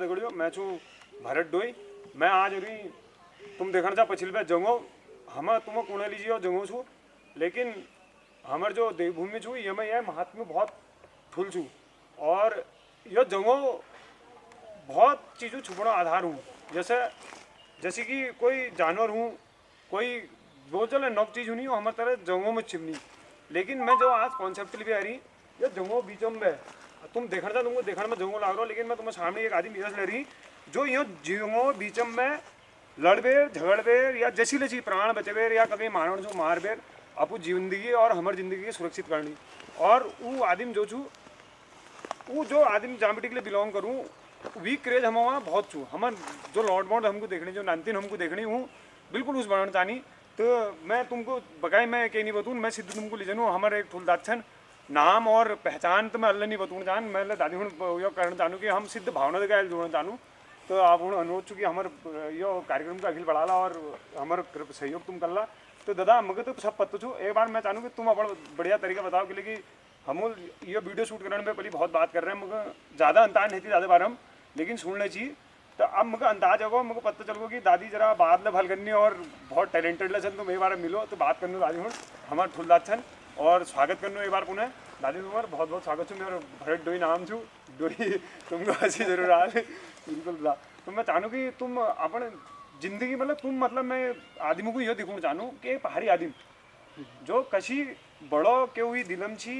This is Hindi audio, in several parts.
देखो मैं छू भरत डोई। मैं आज रही तुम देखना चाह पछिल पे जंगो हम तुम कुणे लीजिए जंगो छू, लेकिन हमार जो देवभूमि छू ये में यह महात्मा बहुत फुल छू। और यह जंगो बहुत चीज़ों छुपना आधार हूँ। जैसे जैसे कि कोई जानवर हूँ, कोई वो चले नव चीज़ हुई हमारे तरह जंगों में छिपनी। लेकिन मैं जो आज कॉन्सेप्ट भी आ रही ये जंगों बीचों में तुम देखना था, तुमको देखने में जंगों लाग रहा हो, लेकिन मैं तुम्हें सामने एक आदमी यस ले रही जो यो जंगों बीचों में लड़बेर झगड़बेर या जैसी लची प्राण बचेबेर या कभी मानव जो मारबेर अपू जिंदगी और हमारी जिंदगी सुरक्षित करनी। और वो आदमी जो छू वो जो आदमी जामिटी के लिए बिलोंग करूँ वीक क्रेज हम वहाँ बहुत छू। हमार जो लॉर्ड बॉन्ड हमको देखनी जो नानतीन हमको देखनी हूँ बिल्कुल उस बनाना चाहनी। तो मैं तुमको बकाई मैं कहीं नहीं बताऊँ, मैं सिद्ध तुमको ले जानूँ हमारे एक फुलदाच्छन नाम और पहचान तो मैं अल्लाह नहीं बताऊँ जान। मैं दादी हूँ यो करना चाहूँ कि हम सिद्ध भावना का जोड़ना चाहूँ। तो आप हूँ अनुरोध चूँकि हमारे यो कार्यक्रम का अखिल बढ़ा ला और हमारे सहयोग तुम कर ला। तो दादा मुझे तो सब पता छू। एक बार मैं चाहूँ कि तुम अपना बढ़िया तरीका बताओ कि लेकिन हम ये वीडियो शूट करने में पहले बहुत बात कर रहे हैं, मुझे ज़्यादा अंतान नहीं थी ज़्यादा बार हम लेकिन सुनने चाहिए। तो अब मुझे अंदाज होगा, मुझे पता चल गो कि दादी जरा बाद में भल करनी और बहुत टैलेंटेड लेसन तुम एक बार मिलो तो बात करने दादी हूँ हमारे फुलदाच्छन और स्वागत करने एक बार पुनः दादी तुम्हारा बहुत बहुत स्वागत छू। मेरा भरत डोई नाम छू डोई तुमको हंसी जरूर आ बिल्कुल ला। तो मैं चाहूँ कि तुम अपन जिंदगी मतलब तुम मतलब मैं आदमी को यह दिखूँ चाहूँ कि पहाड़ी आदमी जो कशी बड़ो के हुई दिलम छी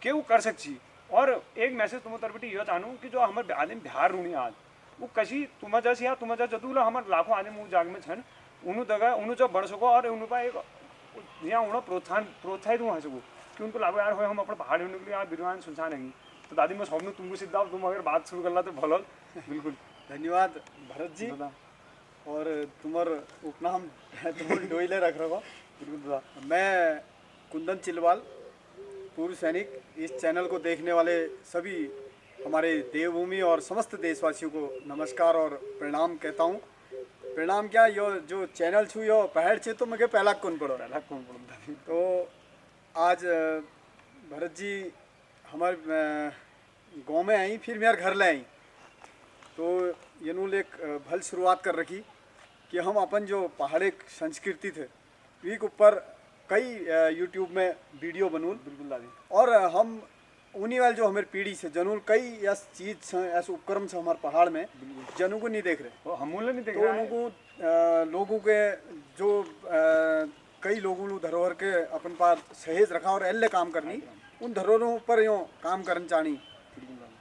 के वो कर सकती। और एक मैसेज तुम तरफ यह चाहूँ कि जो हमारे आदमी बिहार रूनी आज वो कशी तुम जस या तुम जस जदूला हमारे लाखों आदमी वो जाग में छन उन्होंने दगा उन्होंने जो बढ़ सको और उन एक यहाँ उन्होंने प्रोत्साहित हुआ सको कि उनको लागू यार हो हम अपने पहाड़ी होने के लिए यहाँ बिरवान सुनसान नहीं। तो दादी मैं सौंप तुमको सीधा तुम अगर बात शुरू कर ला तो भलो बिल्कुल। धन्यवाद भरत जी। और तुम्हार उपनाम तुम डोइले रख रहे हो। बिल्कुल दादा। मैं कुंदन चिलवाल पूर्व सैनिक। इस चैनल को देखने वाले सभी हमारे देवभूमि और समस्त देशवासियों को नमस्कार और प्रणाम कहता हूँ। प्रणाम क्या यो जो चैनल छू यो पहाड़ छे तो मुझे पहला कौन पड़ो तो आज भरत जी हमारे गांव में आई फिर मेरे घर ले आई तो यनूल एक भल शुरुआत कर रखी कि हम अपन जो पहाड़ी संस्कृति थे वी के ऊपर कई यूट्यूब में वीडियो बनूल बिल्कुल दादी। और हम उन्हीं वाले जो हमारी पीढ़ी से जनूल कई ऐस चीज से ऐसे उपक्रम से हमारे पहाड़ में जनू को नहीं देख रहे हम नहीं देख तो रहे उनको लोगों के जो कई लोगों ने धरोहर के अपन पास सहेज रखा और एल्ले काम करनी उन धरोहरों पर यो काम करना चाहनी।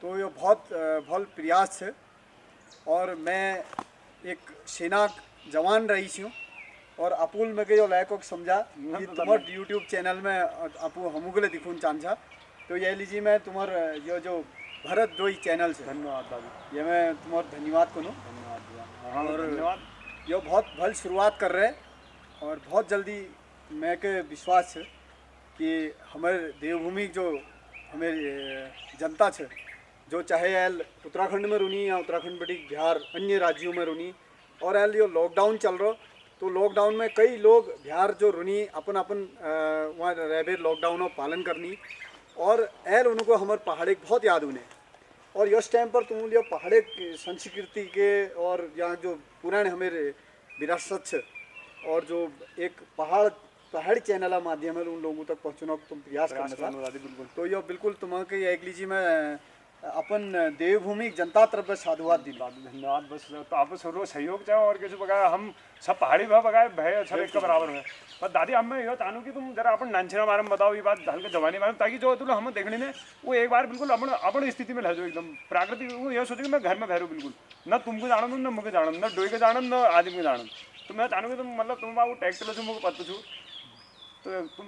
तो ये बहुत बहुत प्रयास है और मैं एक सेना जवान रही हूँ और अपुल में जो लायक को समझा कि तुम्हारे यूट्यूब चैनल में अपू हमूगले दिखून चांचा तो ये लीजिए मैं तुम्हार ये जो भरत डोई चैनल से धन्यवाद दादी। ये मैं तुम्हारा धन्यवाद करूँ और धन्यवाद। ये बहुत भल शुरुआत कर रहे और बहुत जल्दी मैं के विश्वास है कि हमारे देवभूमि जो हमारी जनता है जो चाहे एल उत्तराखंड में रुनी या उत्तराखंड बड़ी बिहार अन्य राज्यों में रुनी और एल जो लॉकडाउन चल रहा तो लॉकडाउन में कई लोग बिहार जो रुनी अपन अपन वहाँ रह लॉकडाउन पालन करनी और एल उनको हमारे पहाड़ी बहुत याद उन्हें। और इस टाइम पर तुम लियो पहाड़ी संस्कृति के और यहाँ जो पुराने हमारे विरासत है और जो एक पहाड़ी चैनल माध्यम है उन लोगों तक पहुँचना तुम प्रयास करना बिल्कुल। तो ये बिल्कुल तुम्हें एक लीजिए मैं अपन देवभूमि जनता तरफ से साधुवाद दी धन्यवाद। बस तो आप सर्व सहयोग चाहो और किसी बगाए हम सब पहाड़ी भाव बगाए भय सब एक का बराबर है। पर दादी अब मैं यह चाहूँ कि तुम जरा अपन नानछिना बारे में बताओ ये बात हल्के जवानी बारे में ताकि जो तुम हम देखने ने वो एक बार बिल्कुल अपन अपन स्थिति में लह जाओ एकदम प्राकृतिक। वो यह सोचो कि मैं घर में बहरू बिल्कुल न तुमको जानम न मुझे जानम न डोई के जानम न आदमी के जानम। तो मैं चाहूँ कि तुम मतलब तुम वो टैक्ट लो मुझे पता छू तो तुम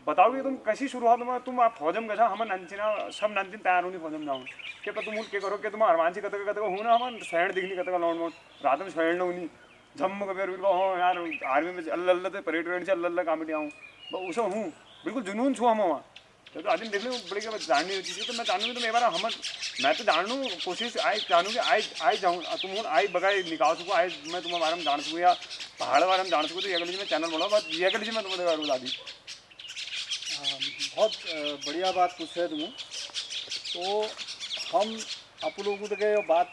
बताओ कि तुम कैसी शुरुआत में तुम आप फौजम कैसा हम नंचिना सब नंचिन तैयार होनी फौजम जाऊँ के पर तुम के करो कि तुम हरमानसी कतक हूँ ना हम शहर दिखनी कतक लौट मोट रात में शहर नहीं जम्मू का फिर बिल्कुल हाँ यार आर्मी में अल्लाह अल्लाह तो परेड वेड से अल्लाह कामेडी आऊँ बस उसे हूँ बिल्कुल जुनून छू हम वहाँ। तो आदमी देख लो बड़ी के जाननी होती थी तो मैं जानूँ तो एक बार हम मैं तो जानूँ कोशिश आई जानूँ कि आई जाऊँ तुम आई बगाए निकाल सकूँ आई मैं तुम्हारे बारे में जान सकूँ या पहाड़ बारे में जान सकूँ तो ये मैं चैनल बोला बस ये कर लीजिए मैं तुम्हें देखा दादी। बहुत बढ़िया बात पूछ रहे तुम तो हम आप लोगों को बात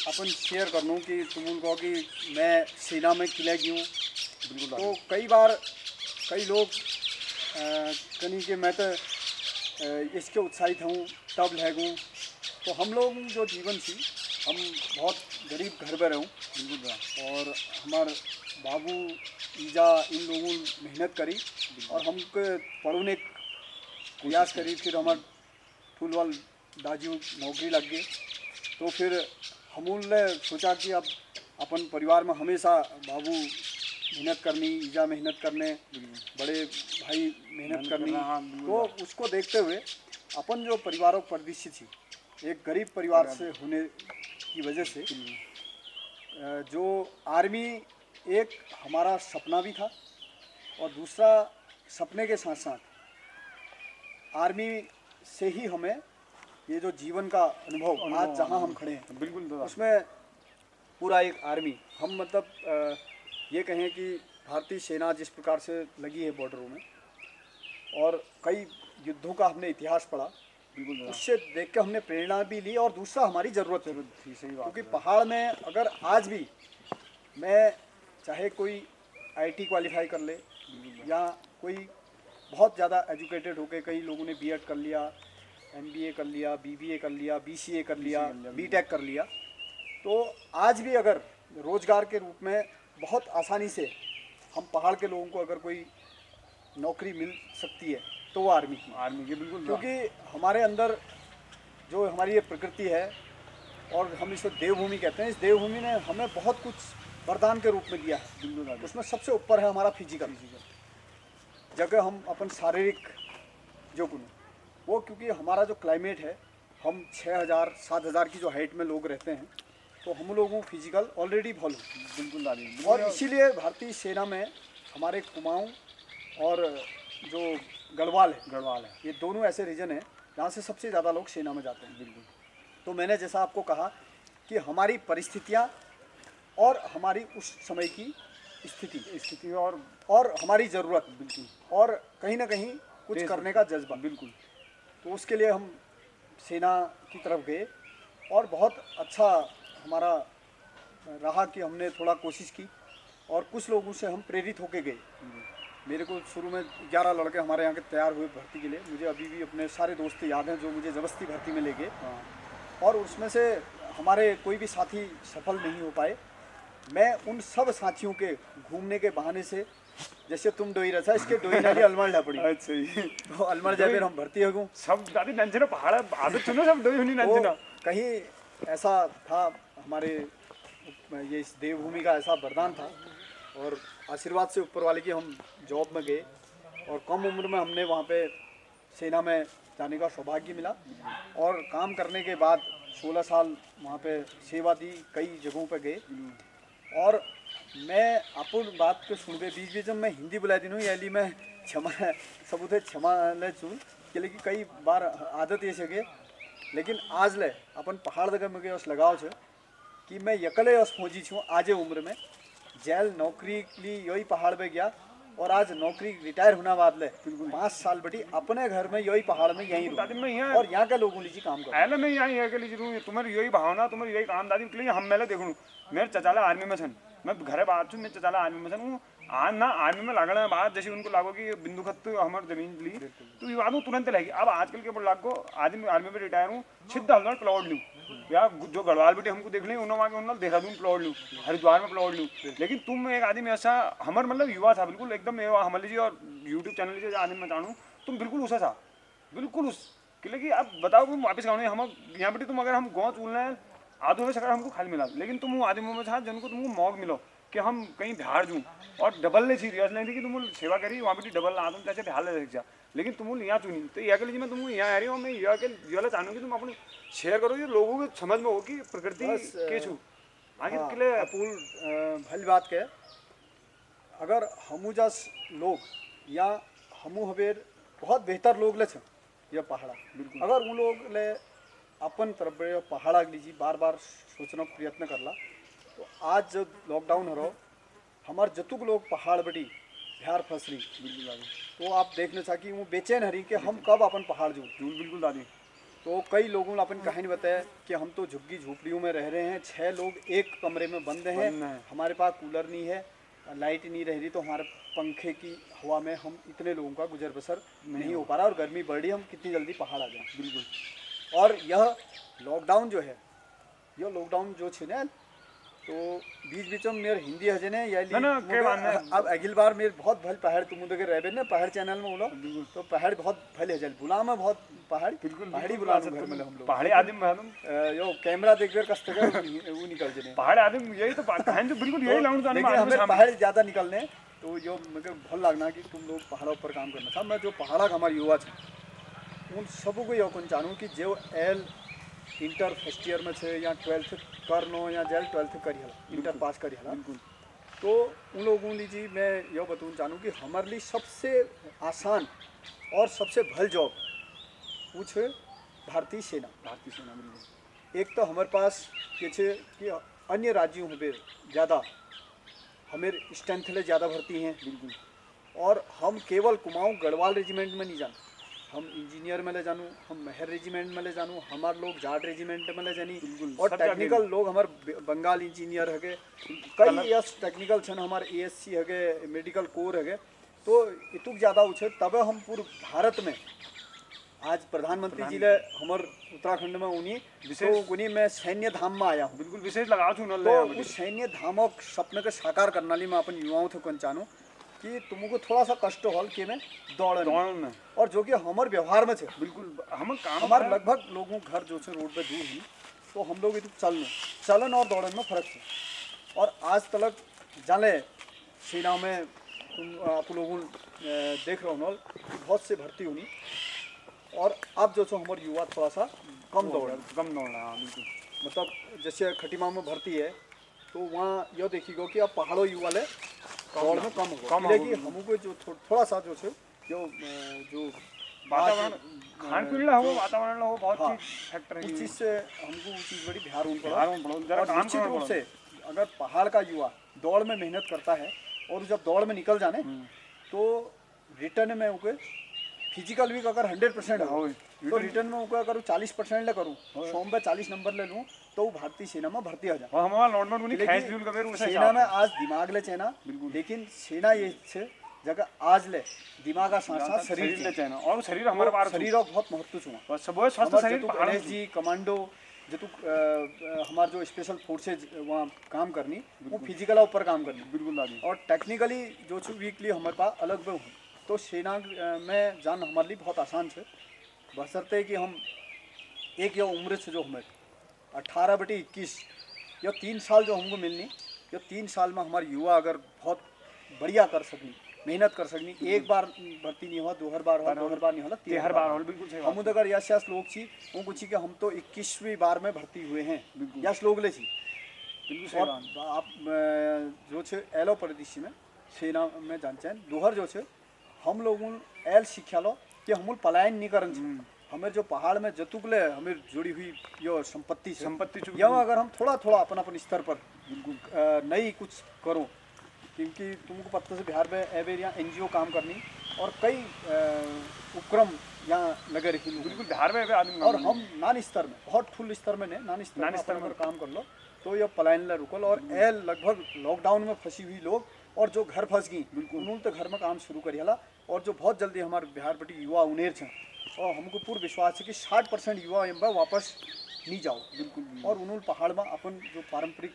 अपन शेयर कर लूँ कि तुम उनको कि मैं सेना में किले गई हूँ। बिल्कुल तो कई बार कई लोग कहीं कि मैं तो इसके उत्साहित हूँ तब लहगूँ। तो हम लोग जो जीवन थी हम बहुत गरीब घर में रहूँ। बिल्कुल और हमार बाबू ईजा इन लोगों मेहनत करी और हमको पढ़ने प्रयास करी। फिर हमार फूल वाल दाजू नौकरी लग गई। तो फिर हमने सोचा कि अब अपन परिवार में हमेशा बाबू मेहनत करनी, ईजा मेहनत करने, बड़े भाई मेहनत करनी। तो उसको देखते हुए अपन जो परिवारों परिदृश्य थी एक गरीब परिवार से होने की वजह से जो आर्मी एक हमारा सपना भी था और दूसरा सपने के साथ साथ आर्मी से ही हमें ये जो जीवन का अनुभव आज जहाँ हम खड़े हैं बिल्कुल दादा। उसमें पूरा एक आर्मी हम मतलब ये कहें कि भारतीय सेना जिस प्रकार से लगी है बॉर्डरों में और कई युद्धों का हमने इतिहास पढ़ा, बिल्कुल दादा। उससे देख के हमने प्रेरणा भी ली और दूसरा हमारी ज़रूरत थी, सही बात क्योंकि है। पहाड़ में अगर आज भी मैं चाहे कोई आईटी क्वालिफाई कर ले या कोई बहुत ज़्यादा एजुकेटेड होके कई लोगों ने बीएड कर लिया, एमबीए कर लिया, बीबीए कर लिया, बीसीए कर लिया, बीटेक कर लिया, तो आज भी अगर रोजगार के रूप में बहुत आसानी से हम पहाड़ के लोगों को अगर कोई नौकरी मिल सकती है तो वो आर्मी की। आर्मी की बिल्कुल दादा। क्योंकि हमारे अंदर जो हमारी ये प्रकृति है और हम इसे देवभूमि कहते हैं, इस देवभूमि ने हमें बहुत कुछ वरदान के रूप में दिया है। बिल्कुल दादा। उसमें सबसे ऊपर है हमारा फिजिकल जगह हम अपन शारीरिक जो गुण वो, क्योंकि हमारा जो क्लाइमेट है हम 6000 7000 की जो हाइट में लोग रहते हैं तो हम लोगों फिजिकल ऑलरेडी फॉलो। बिल्कुल दादी। और इसीलिए भारतीय सेना में हमारे कुमाऊं और जो गढ़वाल है ये दोनों ऐसे रीजन हैं जहाँ से सबसे ज़्यादा लोग सेना में जाते हैं। बिल्कुल। तो मैंने जैसा आपको कहा कि हमारी परिस्थितियाँ और हमारी उस समय की स्थिति और हमारी ज़रूरत बिल्कुल और कहीं ना कहीं कुछ करने का जज्बा बिल्कुल। तो उसके लिए हम सेना की तरफ गए और बहुत अच्छा हमारा रहा कि हमने थोड़ा कोशिश की और कुछ लोगों से हम प्रेरित होके गए। मेरे को शुरू में 11 लड़के हमारे यहाँ के तैयार हुए भर्ती के लिए। मुझे अभी भी अपने सारे दोस्त याद हैं जो मुझे ज़बरदस्ती भर्ती में ले गए और उसमें से हमारे कोई भी साथी सफल नहीं हो पाए। मैं उन सब साथियों के घूमने के बहाने से, जैसे तुम डोई रहा था इसके डोई नाली अलमड़ ला पड़ी। अच्छा ही। तो अलमड़ जाए फिर हम भर्ती हो गए। सब दादी नंजना पहाड़ आदत सुनो सब दो हुनी नंजना। कहीं ऐसा था हमारे ये इस देवभूमि का ऐसा वरदान था और आशीर्वाद से ऊपर वाले की हम जॉब में गए और कम उम्र में हमने वहाँ पे सेना में जाने का सौभाग्य मिला और काम करने के बाद 16 साल वहाँ पे सेवा दी, कई जगहों पे गए। और मैं आपको बात को सुनबे बीच बीच में मैं हिंदी बुला दी हूँ याली मैं क्षमा सबूत क्षमा ले चूँ कि लेकिन कई बार आदत ये सके लेकिन आज ले अपन पहाड़ जगह में गए उस लगाव छे कि मैं यकले उस फौजी छूँ आजे उम्र में जेल नौकरी ली यही पहाड़ पे गया और आज नौकरी रिटायर होना बाद ले 5 साल बटी अपने घर में यही पहाड़ में यहीं दादी मैं रहूं यहाँ और यहाँ के लोगों लीजिए काम करो। ऐला मैं यहाँ ये के लीजिए तुम्हारी यही भावना तुम्हारी यही काम दादी के लिए हम मेले देखूँ मेरे चचाला आर्मी में छन मैं घरे बात छूँ मेरे चचाला आर्मी में छन हूँ आज ना आर्मी में लागने बाद जैसे उनको लागो कि बिंदु खत हमारे जमीन ली तो ये बात तुरंत लगी। अब आजकल के लागो आदमी आर्मी में रिटायर हूँ सिद्ध हल्ला प्लॉट लूँ या जो गढ़वाल बेटे हमको देख लें उन्होंने वहाँ के उन्होंने देहरादून प्लॉट लूँ हरिद्वार में प्लॉट लूँ। लेकिन तुम एक आदमी ऐसा हमारे मतलब युवा था बिल्कुल एकदम हमारे लीजिए और यूट्यूब चैनल लीजिए आदमी मैं जानूँ तुम बिल्कुल उसा था बिल्कुल उस कि अब बताओ तुम वापस गाँव हम यहाँ बेटे तुम अगर हम गाँव चूलना है आधो में सकर हमको खाली मिला लेकिन तुम वो आदमी में था जिनको तुमको मौक मिलो कि हम कहीं बिहार जूँ और डबल नहीं सीरियस नहीं थी कि तुम सेवा करी वहाँ पे डबल ना तुम चाहे बिहार ले जा लेकिन तुम यहाँ चुनी तो यह के लिए मैं तुमको यहाँ आ रही हूँ मैं यह के ये चाहूँ कि तुम अपने शेयर करो ये लोगों को समझ में हो कि प्रकृति के छू आगे के लिए अपूल भली बात के अगर हमू जस लोग या हमू हवेर बहुत बेहतर लोग ले ये पहाड़ा अगर वो लोग ले अपन तरफ पहाड़ा लीजिए बार बार सोचना प्रयत्न करला तो आज जब लॉकडाउन हो रहा हमारे जतुक लोग पहाड़ बड़ी बिहार फंस रही तो आप देखना चाह कि वो बेचैन हरी कि हम कब अपन पहाड़ जूँ बिल्कुल दादी तो कई लोगों ने अपन कहानी बताया कि हम तो झुग्गी झोपड़ियों में रह रहे हैं, 6 लोग एक कमरे में बंद हैं, हमारे पास कूलर नहीं है, लाइट नहीं रह रही, तो हमारे पंखे की हवा में हम इतने लोगों का गुजर बसर नहीं हो पा रहा और गर्मी बढ़ रही है, हम कितनी जल्दी पहाड़ आ जाएं। बिल्कुल। और यह लॉकडाउन जो है, यह लॉकडाउन जो छे ना, तो बीच बीच में मेरे हिंदी हजे ने या अब अगली बार मेरे बहुत भल पहाड़ तुम उधर रहबे ना पहाड़ चैनल में बोलो, तो पहाड़ बहुत भल हजल बुला में बहुत पहाड़ पहाड़ी बुला घर में हम लोग पहाड़ी आदमी मालूम यो कैमरा देख कर कष्ट कर वो निकल जने पहाड़ आदमी यही तो बात है जो बिल्कुल यही लाऊं लेकिन हमें पहाड़ ज्यादा निकलने, तो यो मुझे भल लगना कि तुम लोग पहाड़ों पर काम करना सब। मैं जो पहाड़ा हमारे युवा छे उन सबको यो कौन चाहूँ कि जो एल इंटर फर्स्ट ईयर में छे या 12th कर नो या जेल 12th करी हला इंटर पास करी हला, तो उन लोगों लीजिए मैं यह बताऊँ चाहूँ कि हमारे लिए सबसे आसान और सबसे भल जॉब वो छे भारतीय सेना। बिल्कुल। एक तो हमारे पास ये छे कि अन्य राज्यों में ज़्यादा हमें स्ट्रेंथ ले ज़्यादा भर्ती हैं। बिल्कुल। और हम केवल कुमाऊँ गढ़वाल रेजिमेंट में नहीं जाना, हम इंजीनियर में ले जानू, हम महर रेजिमेंट में ले जानू, हमारे लोग जाट रेजिमेंट में ले जानी, और टेक्निकल लोग हमारे बंगाल इंजीनियर है, कई यस टेक्निकल छन हमारे एएससी है, मेडिकल कोर है, तो इतुक ज़्यादा उछे तब हम पूरे भारत में आज प्रधानमंत्री जी ले हमारे उत्तराखंड में उन्हीं विशेष उन्हीं मैं सैन्य धाम में आया हूँ। बिल्कुल विशेष लगा तो उस सैन्य धामों सपने के साकार करने लिए मैं अपन युवाओं थे कौन चाहूँ कि तुमको थोड़ा सा कष्ट हॉल के में दौड़ में, और जो कि हमारे व्यवहार में थे। बिल्कुल हमारे लगभग लोगों घर जो से रोड पे दूर ही, तो हम लोग चलन और दौड़न में फर्क है। और आज तक जाने सेना में तुम आप लोगों देख रहे हो बहुत से भर्ती होनी, और अब जो सो हमारे युवा थोड़ा सा कम दौड़ना। बिल्कुल मतलब जैसे खटीमा में भर्ती है, तो वहाँ यह देखिएगा कि अब पहाड़ों युवा ले दौड़ में कम होगा, लेकिन हमको जो थोड़ा सा जो है जो वातावरण खान पीन हो वातावरण हो बहुत चीज फैक्टर है, उस चीज़ से हमको वो चीज़ बड़ी ध्यान पड़ा। और निश्चित रूप से अगर पहाड़ का युवा दौड़ में मेहनत करता है और जब दौड़ में निकल जाने, तो रिटर्न में उनके फिजिकल वीक अगर 100% हो, तो रिटर्न में उनका अगर 40% ले करूँ, 100 पे 40 नंबर ले लूँ, तो वो भारतीय सेना में भर्ती हो जाए। सेना में आज दिमाग ले चेना, लेकिन सेना ये जगह आज ले दिमाग का साथ साथ शरीर ले चेना, और शरीर हमारे पास शरीर बहुत महत्व छुआ सब स्वस्थ शरीर गणेश जी कमांडो जो हमारे जो स्पेशल फोर्सेज वहाँ काम करनी, वो फिजिकल ऊपर काम करनी। बिल्कुल। और टेक्निकली जो वीकली हमारे पास अलग में, तो सेना में जान हमारे लिए बहुत आसान है, बशर्ते कि हम एक यह उम्र से जो हमें 18/21 या 3 साल जो हमको मिलनी, या 3 साल में हमारे युवा अगर बहुत बढ़िया कर सकनी, मेहनत कर सकनी, एक बार भर्ती नहीं हुआ, 2 बार हुआ, 2 बार नहीं होला, 3 बार होला। बिल्कुल सही। हम अगर यश लोग छी वो कुछ कि हम तो 21वीं बार में भर्ती हुए हैं, यश लोग ले छी। बिल्कुल। और आप जो छे एलो परिदृश्य में सेना में जानते हैं दोहर जो छे हम लोगों एल शिक्षा लो कि हम पलायन नहीं करन, हमें जो पहाड़ में जतुकले हमें जुड़ी हुई यो संपत्ति या अगर हम थोड़ा थोड़ा अपन स्तर पर नई कुछ करो, क्योंकि तुमको पता से बिहार में एवेरिया NGO काम करनी और कई उपक्रम यहाँ लगे रखी। बिल्कुल बिहार में आदमी, और हम नान स्तर में बहुत फुल स्तर में नान स्तर में काम कर लो, तो ये पलायन ला रुकल। और ए लगभग लॉकडाउन में फंसी हुई लोग और जो घर फंस गई, उन्होंने तो घर में काम शुरू करी हला, और जो बहुत जल्दी हमारे बिहार पटी युवा उनेर छे, और हमको पूर्ण विश्वास है कि 60% युवा एम्बा वापस नहीं जाओ। बिल्कुल। और उन्होंने पहाड़ में अपन जो पारंपरिक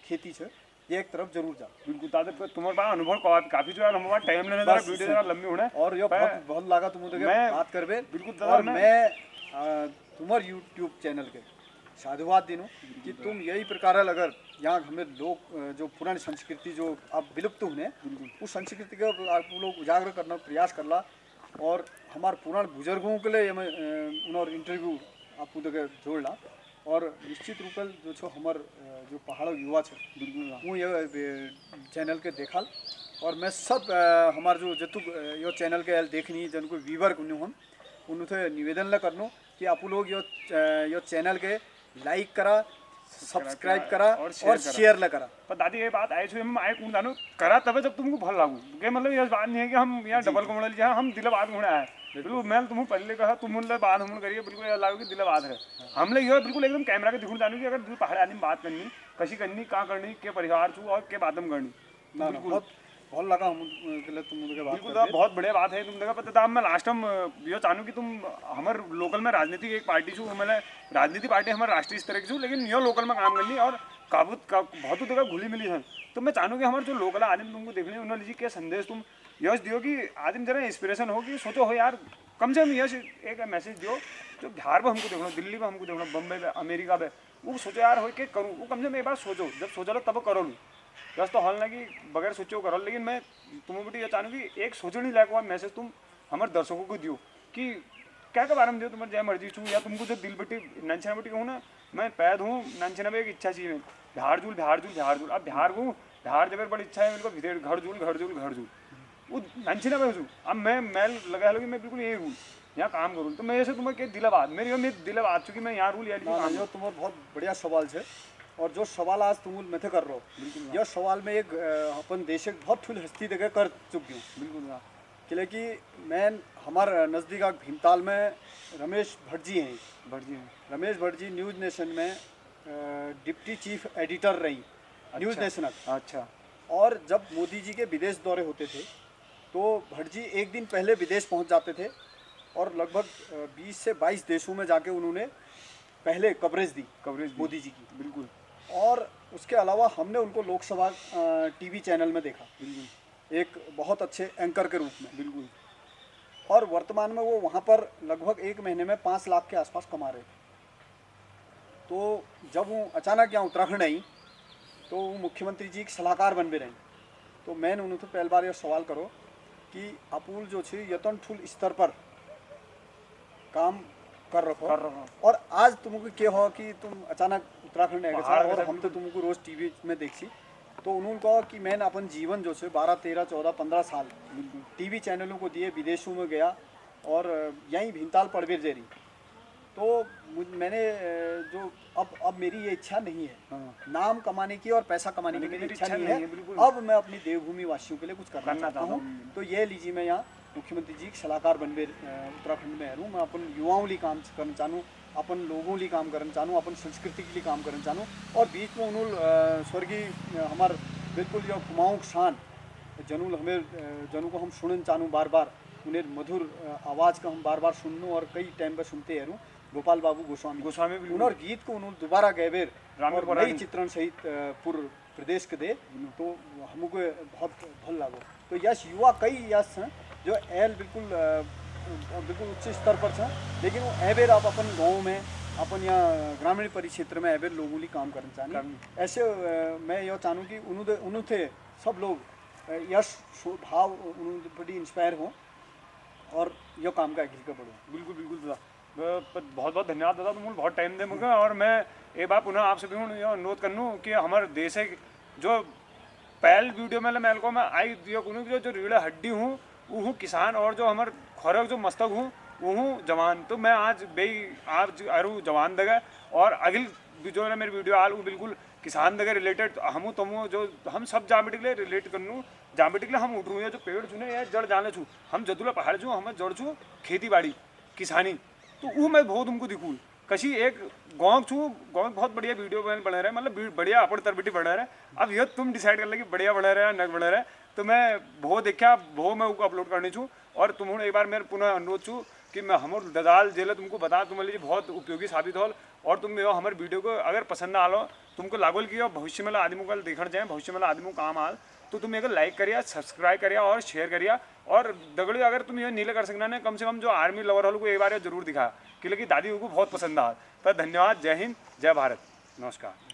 खेती है ये एक तरफ जरूर जाओ। बिल्कुल। ताकि तुम्हारे पास अनुभव काफी जो है, हमारा टाइम लेने जरा वीडियो जरा लंबी होने, और ये बहुत लगा तुम बात करबे। बिल्कुल। और मैं तुम्हारे यूट्यूब चैनल के साधुवाद दिनों कि तुम यही प्रकार अगर यहाँ हमें लोग जो पुरानी संस्कृति जो अब विलुप्त होने, उस संस्कृति को आप लोग उजागर करना प्रयास करला, और हमारे पुराने बुजुर्गों के लिए उन्होंने इंटरव्यू आप जोड़ला, और निश्चित रूप से जो छो हमार जो पहाड़ों युवा छे वो ये चैनल के देखल, और मैं सब हमारे जो जतु यो चैनल के देखनी जिनको व्यूवर हम उन्होंने निवेदन ला करनो कि आप लोग यो चैनल के लाइक करा, सब्सक्राइब करा और शेयर ला करा। पर दादी ये बात आए हम आए कौन करा तब जब तुमको भल लागू, मतलब ये बात नहीं है कि हम यहाँ डबल कमल हम दिल बात घूमने आए, बिल्कुल मैं तुम्हें पहले कहा तुम उनले बात हम करिए बिल्कुल ये लागो कि दिल बात है हमले यो बिल्कुल एकदम कैमरा के दिखून जानू कि अगर दिल पहाड़ आदमी बात करनी कशी करनी कहाँ करनी के परिवार छू और के बातम करनी ना ना बहुत बहुत लगा हम के लिए तुम मुझे बात बिल्कुल तो बहुत बढ़िया बात है तुम देखा पता था मैं लास्ट टाइम यो चाहूँ कि तुम हमार लोकल में राजनीतिक एक पार्टी छू मैंने राजनीति पार्टी हमारे राष्ट्रीय स्तर की छू लेकिन यो लोकल में काम करनी और काबूत का बहुत जगह घुली मिली है तो मैं चाहूँ कि हमारे जो लोकल आदमी तुमको देखने उन्होंने लीजिए क्या संदेश तुम यश दियो कि आदमी जरा इंस्पिरेशन हो कि सोचो हो यार कम से कम यश एक मैसेज दियो जो बिहार में हमको देखना दिल्ली में हमको देखना बम्बई में अमेरिका में वो सोचो यार हो के करूँ वो कम से कम एक बार सोचो जब सोचा लो तब करो लूँ बस तो हॉल ना कि बगैर सोचो करो लेकिन मैं तुम्हें बेटी ये चाहूँ कि एक सोचने लायक हुआ मैसेज तुम हमारे दर्शकों को दियो कि क्या के बारे में दियो तुम्हारे जय मर्जी छू या तुमको जो दिल बेटी नंचना बेटी कहूँ ना मैं पैद हूँ नंचना में एक इच्छा चाहिए बिहार झूल बिहार झूल बिहार झूल अब बिहार को बिहार जब बड़ी इच्छा है मेरे को भिदेड़ घर झूल घर झूल घर झूल वो नंचना में हूँ अब मैं लगा लो कि मैं बिल्कुल यही रूल यहाँ काम करूँ तो मैं ऐसे तुम्हें क्या दिलाबाद मेरी दिलाबाद चूँकि मैं यहाँ रूल या जो तुम्हारा बहुत बढ़िया सवाल है और जो सवाल आज तुम मैं कर रहे हो यह सवाल में एक अपन देश एक बहुत ठुल हस्ती देखे कर चुकी हूँ बिल्कुल कि मैं हमारे नज़दीक भीमताल में रमेश भट्ट जी हैं रमेश भट्ट जी न्यूज़ नेशन में डिप्टी चीफ एडिटर रही न्यूज़ नेशन। अच्छा और जब मोदी जी के विदेश दौरे होते थे तो भट्ट जी एक दिन पहले विदेश पहुंच जाते थे और लगभग 20 से 22 देशों में जाके उन्होंने पहले कवरेज मोदी जी की बिल्कुल। और उसके अलावा हमने उनको लोकसभा टीवी चैनल में देखा बिल्कुल एक बहुत अच्छे एंकर के रूप में बिल्कुल। और वर्तमान में वो वहाँ पर लगभग 1 महीने में 5 लाख के आसपास कमा रहे थे। तो जब वो अचानक यहाँ उत्तराखंड आई तो वो मुख्यमंत्री जी की सलाहकार बन भी रही तो मैंने उन्होंने पहली बार यह सवाल करो कि अपूल जो छे यतन ठुल स्तर पर काम कर रखो और आज तुमको क्या हो कि तुम अचानक उत्तराखंड आ गए और हम तो तुमको रोज टीवी में देखी तो उन्होंने कहा कि मैंने अपन जीवन जो है 12, 13, 14, 15 साल टीवी चैनलों को दिए विदेशों में गया और यहीं भीमताल पड़वेर जे रही तो मैंने जो अब मेरी ये इच्छा नहीं है नाम कमाने की और पैसा कमाने की मेरी इच्छा नहीं है अब मैं अपनी देवभूमि वासियों के लिए कुछ करना चाहता हूँ। तो ये लीजिए मैं यहाँ मुख्यमंत्री जी की सलाहकार बनवे उत्तराखंड में रहूँ मैं अपन युवाओं लिए काम करना चाहूँ अपन लोगों लिए काम करना चाहूँ अपन संस्कृति के लिए काम करना चाहूँ और बीच में उन्होंने स्वर्गीय हमार बिल्कुल जो कुमाऊँ शान जनू को हम सुनना चाहूँ बार बार उन्हें मधुर आवाज़ का हम बार बार सुनूँ और कई टाइम पर सुनते हैं गोपाल बाबू गोस्वामी उन्होंने गीत को उन्होंने दोबारा गैबेर नई चित्रण सहित पूर्व प्रदेश के दे तो हमको बहुत भल लागो। तो यश युवा कई यश हैं जो एल बिल्कुल उच्च स्तर पर हैं लेकिन वो एबेर आप अपन गाँव में अपन यहाँ ग्रामीण परिक्षेत्र में एबेर लोगों लिए काम करना चाहिए। ऐसे मैं यह चाहूँ कि उन्होंने सब लोग यश भाव उन्होंने बड़ी इंस्पायर हों और यह काम का आगे बढ़ो। बिल्कुल बिल्कुल बहुत बहुत धन्यवाद दादा तुम बहुत टाइम दे मुझे और मैं एक बार पुनः आपसे भी अनुरोध करनूँ कि हमारे देश है जो पहल वीडियो में मैं को मैं आई जो रीढ़ हड्डी हूँ वो हूँ किसान और जो हमारे खुराक जो मस्तक हूँ वो हूँ जवान। तो मैं आज आज अरू जवान दगा और अगली जो है मेरी वीडियो आल वो बिल्कुल किसान दगा रिलेटेड हम तुम जो हम सब जामिट के लिए रिलेट करनूँ जामिट के लिए हम उठूँ जो पेड़ छूने या जड़ जाने छू हम जदुला पहाड़ छू हमें जड़ छू खेती बाड़ी किसानी तो वो मैं बहुत तुमको दिखूँ कशी एक गाँव छू गाँव में बहुत बढ़िया वीडियो बने रहे मतलब बढ़िया अपड़ तरबिटी बना रहे अब यह तुम डिसाइड कर ले कि बढ़िया बना रहे नग बना रहे तो मैं बहुत देखा बहुत मैं उसको अपलोड करनी छूँ और तुम एक बार मेरे पुनः अनुरोध छूँ कि मैं हम ददाल जेल तुमको बता तुम्हारे लिए बहुत उपयोगी साबित हो और तुम हमारे वीडियो को अगर पसंद आ लो तुमको लागोल की भविष्य में आदमी को देखना चाहिए भविष्य में आदमी को काम आल तो तुम अगर लाइक करिए सब्सक्राइब करिए और शेयर करिए और दगड़ी अगर तुम ये नीले कर सकना है कम से कम जो आर्मी लवर वालों को एक बार जरूर दिखा क्योंकि दादी को बहुत पसंद आ। तो धन्यवाद जय हिंद जय भारत नमस्कार।